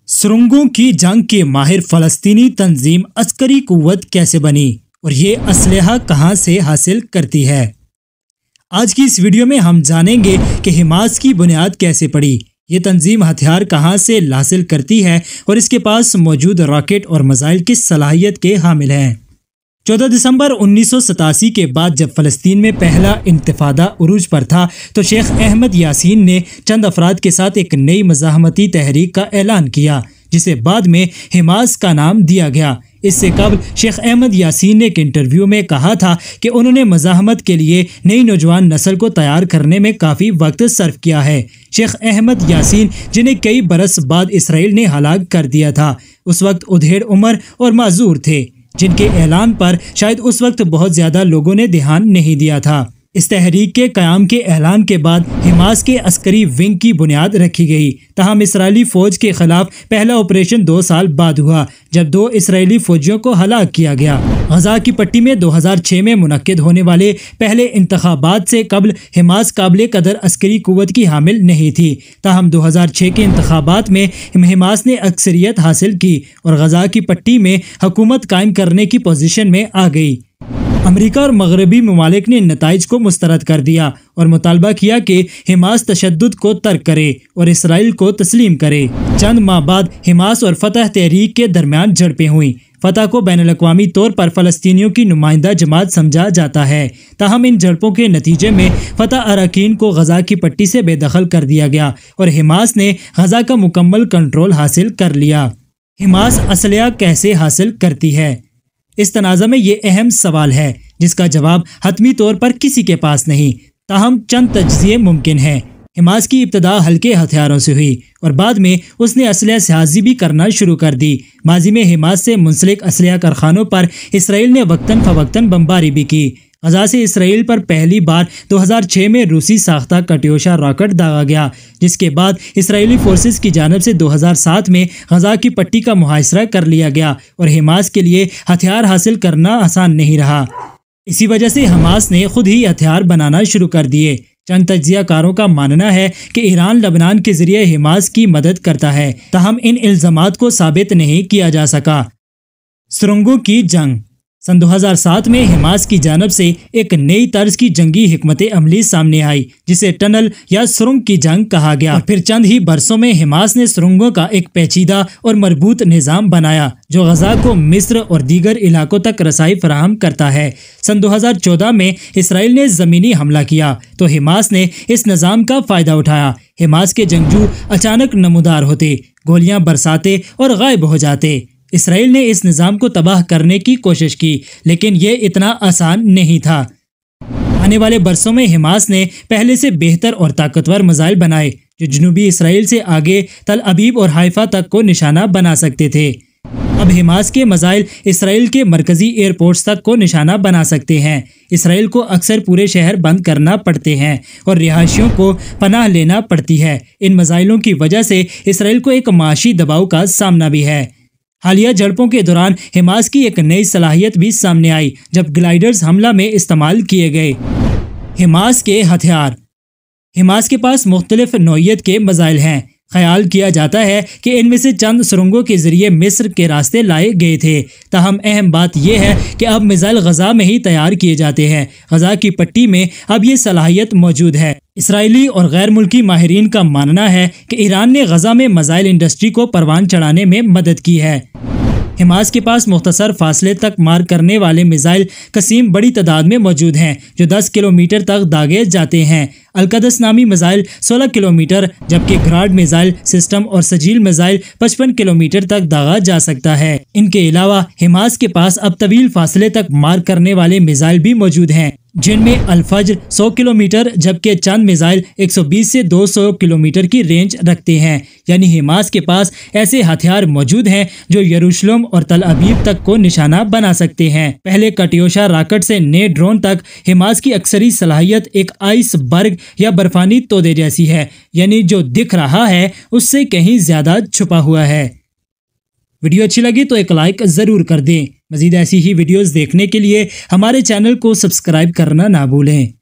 सुरंगों की जंग के माहिर फलस्तीनी तंजीम अस्करी कुव्वत कैसे बनी और ये असलहा कहां से हासिल करती है। आज की इस वीडियो में हम जानेंगे कि हमास की बुनियाद कैसे पड़ी, ये तंजीम हथियार कहां से हासिल करती है और इसके पास मौजूद रॉकेट और मिसाइल किस सलाहियत के हामिल हैं। 14 दिसंबर 1987 के बाद जब फ़लस्तीन में पहला इंतफादा उरूज पर था तो शेख अहमद यासीन ने चंद अफराद के साथ एक नई मज़ाहमती तहरीक का ऐलान किया जिसे बाद में हमास का नाम दिया गया। इससे कबल शेख अहमद यासीन ने एक इंटरव्यू में कहा था कि उन्होंने मज़ाहमत के लिए नई नौजवान नस्ल को तैयार करने में काफ़ी वक्त सर्फ किया है। शेख अहमद यासीन जिन्हें कई बरस बाद इसराइल ने हलाक कर दिया था, उस वक्त उधेड़ उम्र और माजूर थे, जिनके ऐलान पर शायद उस वक्त बहुत ज़्यादा लोगों ने ध्यान नहीं दिया था। इस तहरीक के क़याम के ऐलान के बाद हमास के अस्करी विंग की बुनियाद रखी गई। तहम इसराइली फ़ौज के ख़िलाफ़ पहला ऑपरेशन 2 साल बाद हुआ जब 2 इसराइली फ़ौजियों को हलाक किया गया। गज़ा की पट्टी में 2006 में मुनक्किद होने वाले पहले इंतखाबात से कबल हमास काबिल कदर अस्करी कुव्वत की हामिल नहीं थी। तहम 2006 के इंतखाबात में हमास ने अक्सरियत हासिल की और गज़ा की पट्टी में हुकूमत कायम करने की पोजीशन में आ गई। अमेरिका और मगरबी ममालिक ने नताइज को मुस्तरद कर दिया और मुतालबा किया कि हमास तशद्दुद को तर्क करे और इसराइल को तस्लीम करे। चंद माह बाद हमास और फतह तहरीक के दरमियान झड़पें हुई। फतह को बैनुल-अक़वामी तौर पर फ़लस्तीनियों की नुमाइंदा जमात समझा जाता है। ताहम इन झड़पों के नतीजे में फतह अरकान को गज़ा की पट्टी से बेदखल कर दिया गया और हमास ने गज़ा का मुकम्मल कंट्रोल हासिल कर लिया। हमास असलहा कैसे हासिल करती है? इस तनाज़ा में ये अहम सवाल है जिसका जवाब हतमी तौर पर किसी के पास नहीं, ताहम चंद तज्ज़िये मुमकिन हैं। हमास की इब्तदा हल्के हथियारों से हुई और बाद में उसने असलहा साजी भी करना शुरू कर दी। माजी में हमास से मुंसलिक असलहा कारखानों पर इसराइल ने वक्तन फ़वक्तन बमबारी भी की। गज़ा से इसराइल पर पहली बार 2006 में रूसी साख्ता कट्योशा रॉकेट दागा गया, जिसके बाद इसराइली फोर्सेस की जानिब से 2007 में गज़ा की पट्टी का मुहासरा कर लिया गया और हमास के लिए हथियार हासिल करना आसान नहीं रहा। इसी वजह से हमास ने खुद ही हथियार बनाना शुरू कर दिए। चंद तज्ज़ियाकारों का मानना है कि ईरान लबनान के जरिए हमास की मदद करता है, ताहम इन इल्ज़ामात को साबित नहीं किया जा सका। सुरंगों की जंग। सन 2007 में हमास की जानब से एक नई तर्ज की जंगी हिकमत अमली सामने आई जिसे टनल या सुरंग की जंग कहा गया और फिर चंद ही बरसों में हमास ने सुरंगों का एक पेचीदा और मरबूत निज़ाम बनाया जो गज़ा को मिस्र और दीगर इलाकों तक रसाई फराहम करता है। सन 2014 में इसराइल ने ज़मीनी हमला किया तो हमास ने इस निज़ाम का फ़ायदा उठाया। हमास के जंगजू अचानक नमूदार होते, गोलियां बरसाते और गायब हो जाते। इसराइल ने इस निज़ाम को तबाह करने की कोशिश की, लेकिन ये इतना आसान नहीं था। आने वाले बरसों में हमास ने पहले से बेहतर और ताकतवर मिसाइल बनाए जो जनूबी इसराइल से आगे तल अबीब और हाइफा तक को निशाना बना सकते थे। अब हमास के मिसाइल इसराइल के मरकजी एयरपोर्ट्स तक को निशाना बना सकते हैं। इसराइल को अक्सर पूरे शहर बंद करना पड़ते हैं और रिहायशियों को पनाह लेना पड़ती है। इन मिसाइलों की वजह से इसराइल को एक माशी दबाव का सामना भी है। हालिया झड़पों के दौरान हमास की एक नई सलाहियत भी सामने आई जब ग्लाइडर्स हमला में इस्तेमाल किए गए। हमास के हथियार। हमास के पास मुख्तलिफ नौइयत के मिसाइल हैं। ख्याल किया जाता है कि इनमें से चंद सुरंगों के जरिए मिस्र के रास्ते लाए गए थे। ताहम अहम बात यह है कि अब मिसाइल गज़ा में ही तैयार किए जाते हैं। गज़ा की पट्टी में अब ये सलाहियत मौजूद है। इसराइली और गैर मुल्की माहिरीन का मानना है कि ईरान ने गज़ा में मिसाइल इंडस्ट्री को परवान चढ़ाने में मदद की है। हमास के पास मुख्तसर फासले तक मार करने वाले मिसाइल कसीम बड़ी तादाद में मौजूद हैं जो 10 किलोमीटर तक दागे जाते हैं। अलकदस नामी मिसाइल 16 किलोमीटर जबकि ग्राड मिसाइल सिस्टम और सजील मिसाइल 55 किलोमीटर तक दागा जा सकता है। इनके अलावा हमास के पास अब तवील फासले तक मार करने वाले मिसाइल भी मौजूद हैं जिनमें अल-फज्र 100 किलोमीटर जबकि चंद मिसाइल 120 से 200 किलोमीटर की रेंज रखते हैं। यानी हमास के पास ऐसे हथियार मौजूद हैं जो यरूशलेम और तल अबीब तक को निशाना बना सकते हैं। पहले कट्योशा रॉकेट से नए ड्रोन तक हमास की अक्सरी सलाहियत एक आइसबर्ग या बर्फानी तोदे जैसी है, यानी जो दिख रहा है उससे कहीं ज्यादा छुपा हुआ है। वीडियो अच्छी लगी तो एक लाइक ज़रूर कर दें। मज़ीद ऐसी ही वीडियोस देखने के लिए हमारे चैनल को सब्सक्राइब करना ना भूलें।